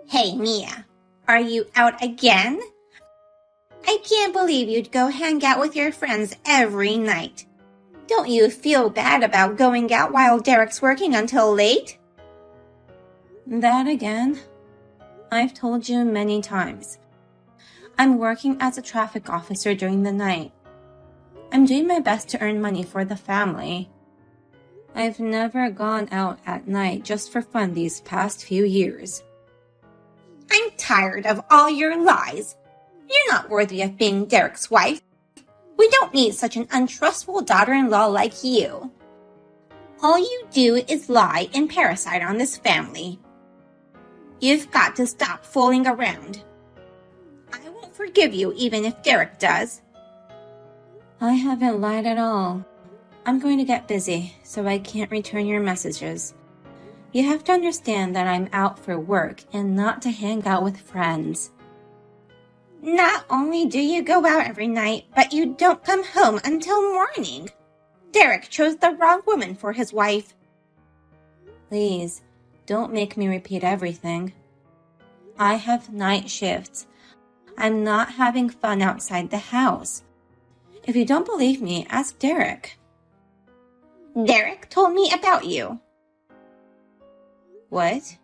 Hey, Mia, are you out again? I can't believe you'd go hang out with your friends every night. Don't you feel bad about going out while Derek's working until late? That again? I've told you many times. I'm working as a traffic officer during the night. I'm doing my best to earn money for the family. I've never gone out at night just for fun these past few years. I'm tired of all your lies. You're not worthy of being Derek's wife. We don't need such an untrustful daughter-in-law like you. All you do is lie and parasite on this family. You've got to stop fooling around. I won't forgive you even if Derek does. I haven't lied at all. I'm going to get busy, so I can't return your messages. You have to understand that I'm out for work and not to hang out with friends. Not only do you go out every night, but you don't come home until morning. Derek chose the wrong woman for his wife. Please, don't make me repeat everything. I have night shifts. I'm not having fun outside the house. If you don't believe me, ask Derek. Derek told me about you. What?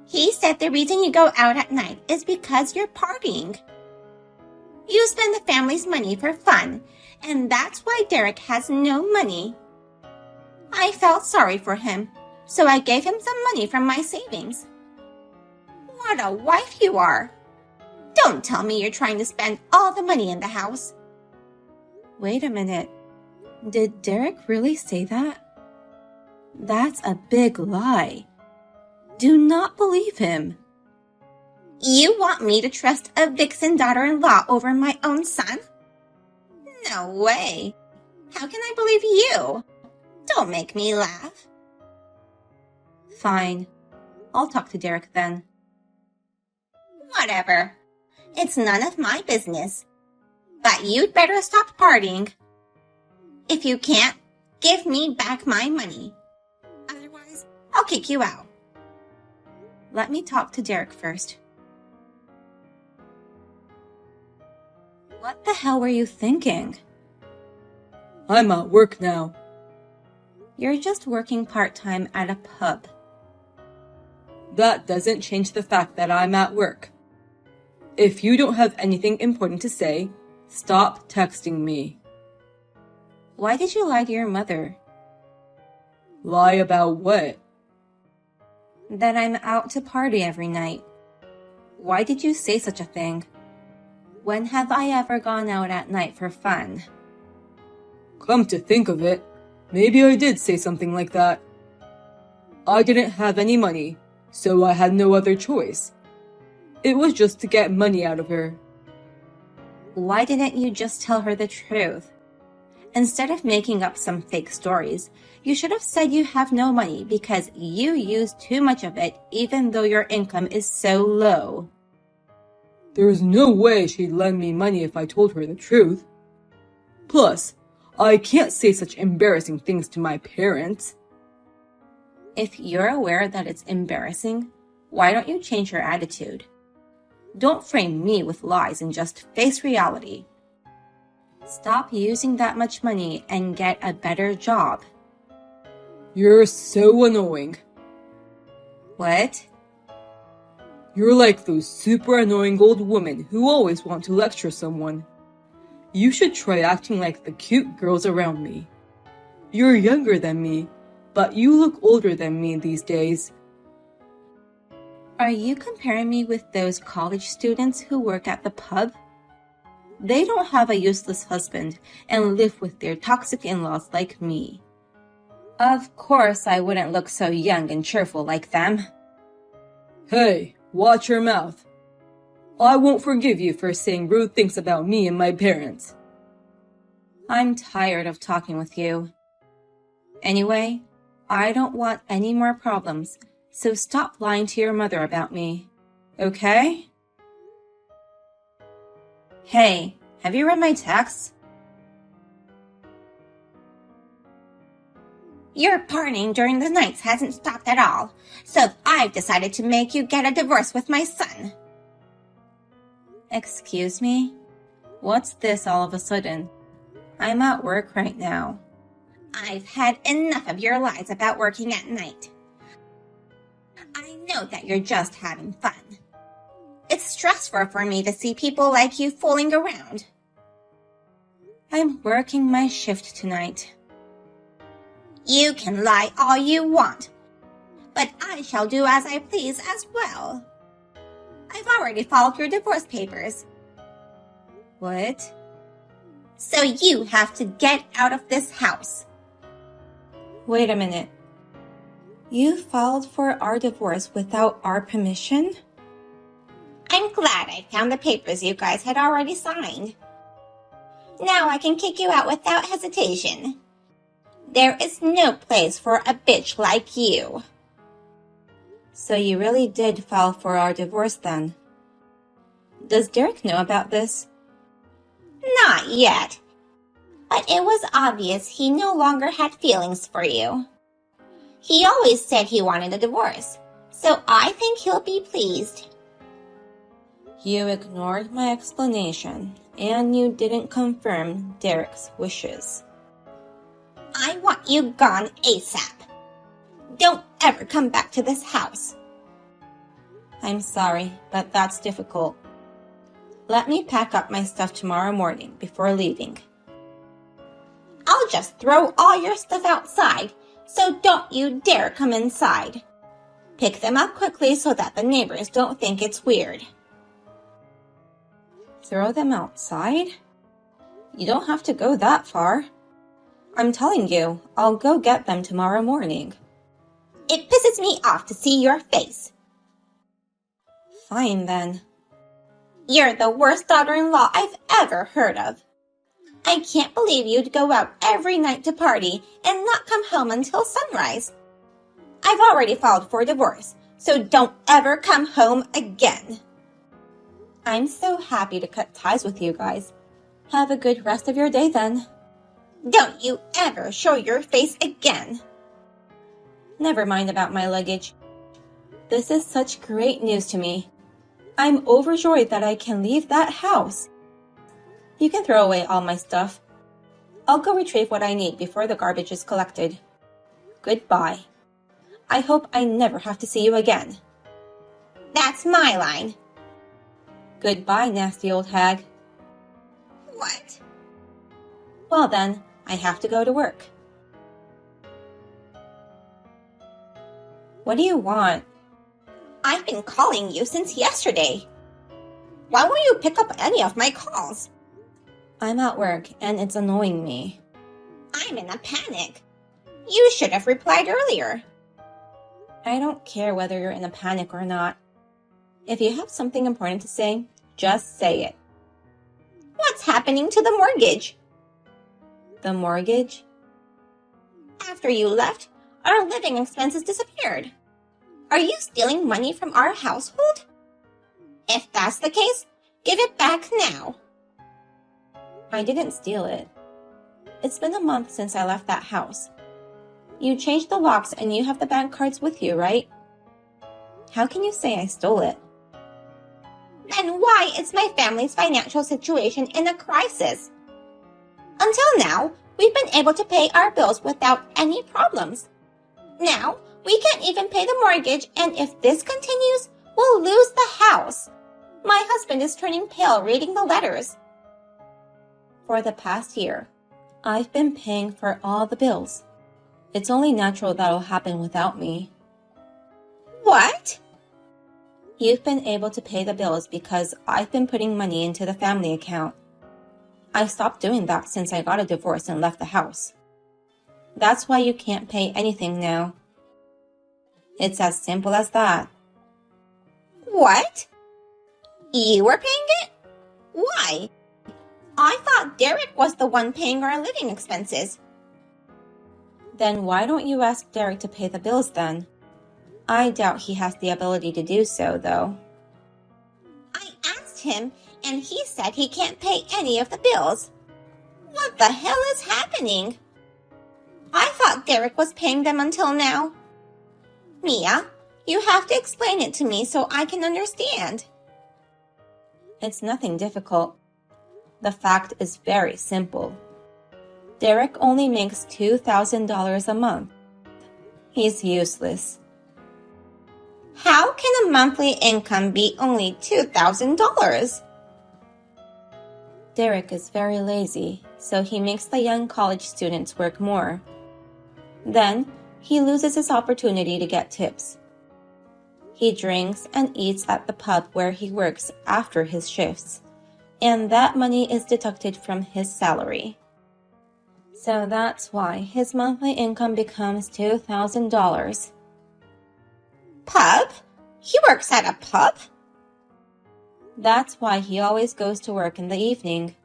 He said the reason you go out at night is because you're partying. You spend the family's money for fun, and that's why Derek has no money. I felt sorry for him, so I gave him some money from my savings. What a wife you are! Don't tell me you're trying to spend all the money in the house. Wait a minute. Did Derek really say that? That's a big lie. Do not believe him. You want me to trust a vixen daughter-in-law over my own son? No way. How can I believe you? Don't make me laugh. Fine. I'll talk to Derek then. Whatever. It's none of my business. But you'd better stop partying. If you can't, give me back my money. Otherwise, I'll kick you out. Let me talk to Derek first. What the hell were you thinking? I'm at work now. You're just working part-time at a pub. That doesn't change the fact that I'm at work. If you don't have anything important to say, stop texting me. Why did you lie to your mother? Lie about what? That I'm out to party every night. Why did you say such a thing? When have I ever gone out at night for fun? Come to think of it, maybe I did say something like that. I didn't have any money, so I had no other choice. It was just to get money out of her. Why didn't you just tell her the truth? Instead of making up some fake stories, you should have said you have no money because you use too much of it even though your income is so low. There's no way she'd lend me money if I told her the truth. Plus, I can't say such embarrassing things to my parents. If you're aware that it's embarrassing, why don't you change your attitude? Don't frame me with lies and just face reality. Stop using that much money and get a better job. You're so annoying. What? You're like those super annoying old women who always want to lecture someone. You should try acting like the cute girls around me. You're younger than me, but you look older than me these days. Are you comparing me with those college students who work at the pub? They don't have a useless husband and live with their toxic in-laws like me. Of course I wouldn't look so young and cheerful like them. Hey, watch your mouth. I won't forgive you for saying rude things about me and my parents. I'm tired of talking with you. Anyway, I don't want any more problems, so stop lying to your mother about me, okay? Hey, have you read my texts? Your partying during the nights hasn't stopped at all, so I've decided to make you get a divorce with my son. Excuse me? What's this all of a sudden? I'm at work right now. I've had enough of your lies about working at night. I know that you're just having fun. It's stressful for me to see people like you fooling around. I'm working my shift tonight. You can lie all you want, but I shall do as I please as well. I've already filed your divorce papers. What? So you have to get out of this house. Wait a minute. You filed for our divorce without our permission? I'm glad I found the papers you guys had already signed. Now I can kick you out without hesitation. There is no place for a bitch like you. So you really did file for our divorce then? Does Derek know about this? Not yet. But it was obvious he no longer had feelings for you. He always said he wanted a divorce, so I think he'll be pleased. You ignored my explanation, and you didn't confirm Derek's wishes. I want you gone ASAP. Don't ever come back to this house. I'm sorry, but that's difficult. Let me pack up my stuff tomorrow morning before leaving. I'll just throw all your stuff outside, so don't you dare come inside. Pick them up quickly so that the neighbors don't think it's weird. Throw them outside? You don't have to go that far. I'm telling you, I'll go get them tomorrow morning. It pisses me off to see your face. Fine then. You're the worst daughter-in-law I've ever heard of. I can't believe you'd go out every night to party and not come home until sunrise. I've already filed for divorce, so don't ever come home again. I'm so happy to cut ties with you guys. Have a good rest of your day then. Don't you ever show your face again. Never mind about my luggage. This is such great news to me. I'm overjoyed that I can leave that house. You can throw away all my stuff. I'll go retrieve what I need before the garbage is collected. Goodbye. I hope I never have to see you again. That's my line. Goodbye, nasty old hag. What? Well then, I have to go to work. What do you want? I've been calling you since yesterday. Why won't you pick up any of my calls? I'm at work and it's annoying me. I'm in a panic. You should have replied earlier. I don't care whether you're in a panic or not. If you have something important to say, just say it. What's happening to the mortgage? The mortgage? After you left, our living expenses disappeared. Are you stealing money from our household? If that's the case, give it back now. I didn't steal it. It's been a month since I left that house. You changed the locks and you have the bank cards with you, right? How can you say I stole it? Then why is my family's financial situation in a crisis? Until now, we've been able to pay our bills without any problems. Now, we can't even pay the mortgage, and if this continues, we'll lose the house. My husband is turning pale reading the letters. For the past year, I've been paying for all the bills. It's only natural that'll happen without me. What? You've been able to pay the bills because I've been putting money into the family account. I stopped doing that since I got a divorce and left the house. That's why you can't pay anything now. It's as simple as that. What? You were paying it? Why? I thought Derek was the one paying our living expenses. Then why don't you ask Derek to pay the bills then? I doubt he has the ability to do so, though. I asked him, and he said he can't pay any of the bills. What the hell is happening? I thought Derek was paying them until now. Mia, you have to explain it to me so I can understand. It's nothing difficult. The fact is very simple. Derek only makes $2,000 a month. He's useless. How can a monthly income be only $2,000? Derek is very lazy, so he makes the young college students work more. Then, he loses his opportunity to get tips. He drinks and eats at the pub where he works after his shifts, and that money is deducted from his salary. So that's why his monthly income becomes $2,000. Pub? He works at a pub? That's why he always goes to work in the evening.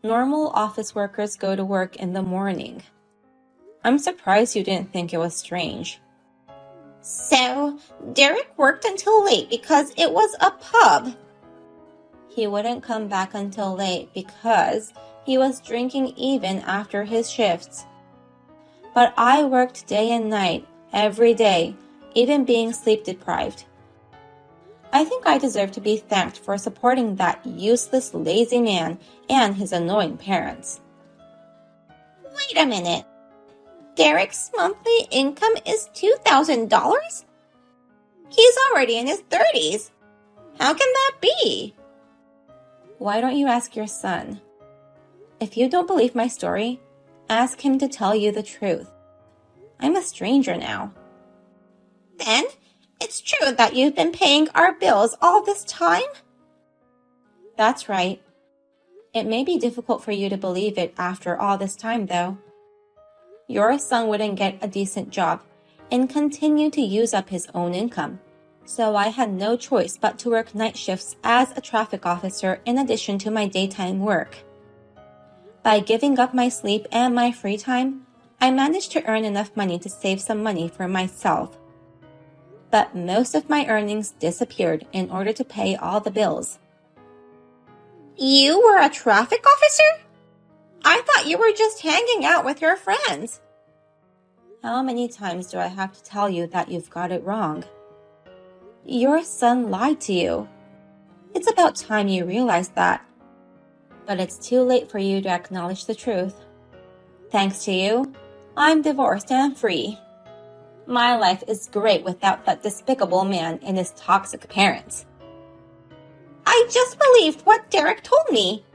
Normal office workers go to work in the morning. I'm surprised you didn't think it was strange. So, Derek worked until late because it was a pub. He wouldn't come back until late because he was drinking even after his shifts. But I worked day and night, every day, even being sleep deprived. I think I deserve to be thanked for supporting that useless, lazy man and his annoying parents. Wait a minute. Derek's monthly income is $2,000? He's already in his 30s. How can that be? Why don't you ask your son? If you don't believe my story, ask him to tell you the truth. I'm a stranger now. Then, it's true that you've been paying our bills all this time? That's right. It may be difficult for you to believe it after all this time, though. Your son wouldn't get a decent job and continue to use up his own income. So I had no choice but to work night shifts as a traffic officer in addition to my daytime work. By giving up my sleep and my free time, I managed to earn enough money to save some money for myself. But most of my earnings disappeared in order to pay all the bills. You were a traffic officer? I thought you were just hanging out with your friends. How many times do I have to tell you that you've got it wrong? Your son lied to you. It's about time you realize that. But it's too late for you to acknowledge the truth. Thanks to you, I'm divorced and free. My life is great without that despicable man and his toxic parents. I just believed what Derek told me.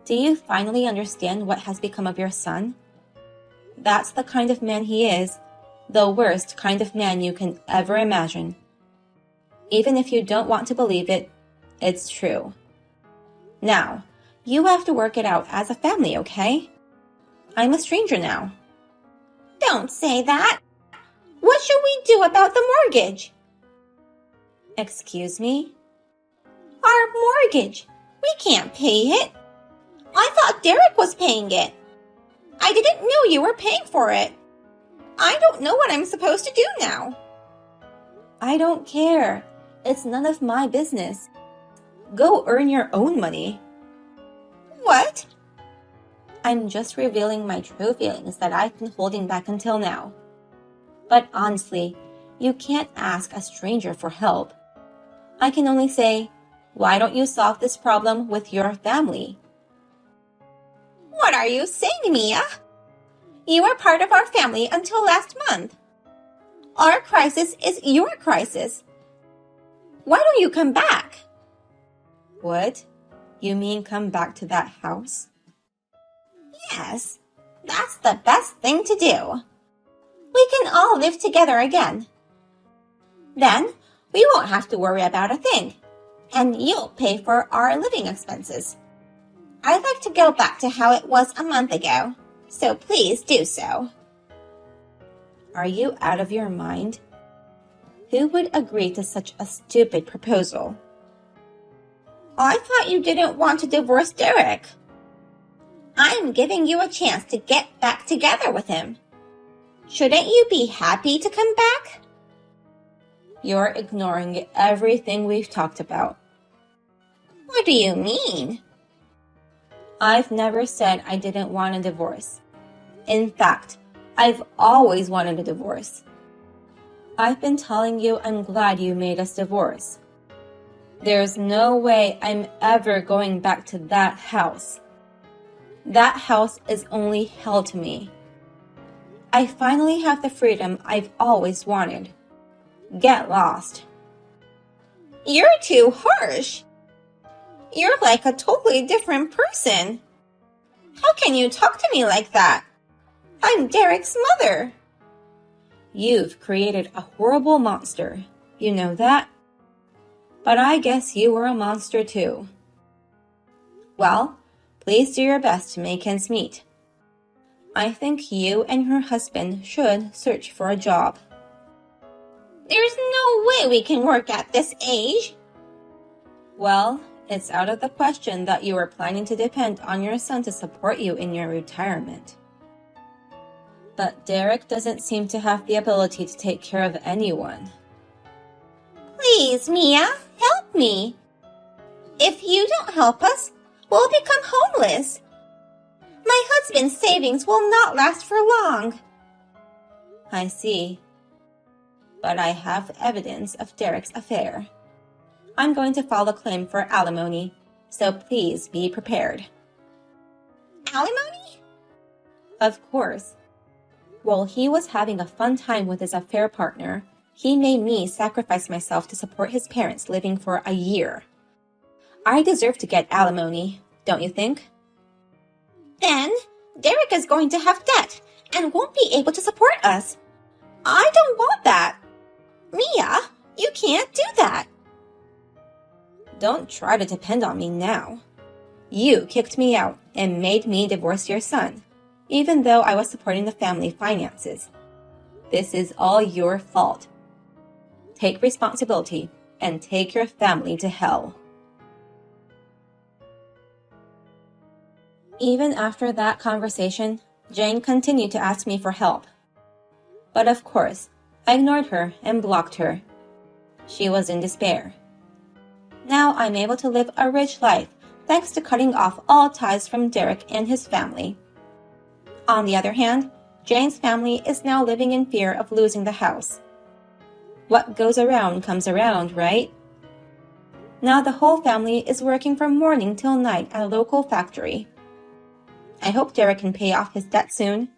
Do you finally understand what has become of your son? That's the kind of man he is, the worst kind of man you can ever imagine. Even if you don't want to believe it, it's true. Now, you have to work it out as a family, okay? I'm a stranger now. Don't say that. What should we do about the mortgage? Excuse me? Our mortgage. We can't pay it. I thought Derek was paying it. I didn't know you were paying for it. I don't know what I'm supposed to do now. I don't care. It's none of my business. Go earn your own money. What? I'm just revealing my true feelings that I've been holding back until now. But honestly, you can't ask a stranger for help. I can only say, why don't you solve this problem with your family? What are you saying, Mia? You were part of our family until last month. Our crisis is your crisis. Why don't you come back? What? You mean come back to that house? Yes, that's the best thing to do. We can all live together again. Then, we won't have to worry about a thing, and you'll pay for our living expenses. I'd like to go back to how it was a month ago, so please do so. Are you out of your mind? Who would agree to such a stupid proposal? I thought you didn't want to divorce Derek. I'm giving you a chance to get back together with him. Shouldn't you be happy to come back? You're ignoring everything we've talked about. What do you mean? I've never said I didn't want a divorce. In fact, I've always wanted a divorce. I've been telling you I'm glad you made us divorce. There's no way I'm ever going back to that house. That house is only hell to me. I finally have the freedom I've always wanted. Get lost. You're too harsh. You're like a totally different person. How can you talk to me like that? I'm Derek's mother. You've created a horrible monster. You know that? But I guess you were a monster too. Well, please do your best to make ends meet. I think you and your husband should search for a job. There's no way we can work at this age. Well, it's out of the question that you are planning to depend on your son to support you in your retirement. But Derek doesn't seem to have the ability to take care of anyone. Please, Mia, help me. If you don't help us, we'll become homeless. My husband's savings will not last for long. I see. But I have evidence of Derek's affair. I'm going to file a claim for alimony, so please be prepared. Alimony? Of course. While he was having a fun time with his affair partner, he made me sacrifice myself to support his parents living for a year. I deserve to get alimony, don't you think? Then Derek is going to have debt and won't be able to support us. I don't want that. Mia, you can't do that. Don't try to depend on me now. You kicked me out and made me divorce your son, even though I was supporting the family finances. This is all your fault. Take responsibility and take your family to hell. Even after that conversation, Jane continued to ask me for help. But of course, I ignored her and blocked her. She was in despair. Now I'm able to live a rich life thanks to cutting off all ties from Derek and his family. On the other hand, Jane's family is now living in fear of losing the house. What goes around comes around, right? Now the whole family is working from morning till night at a local factory. I hope Derek can pay off his debt soon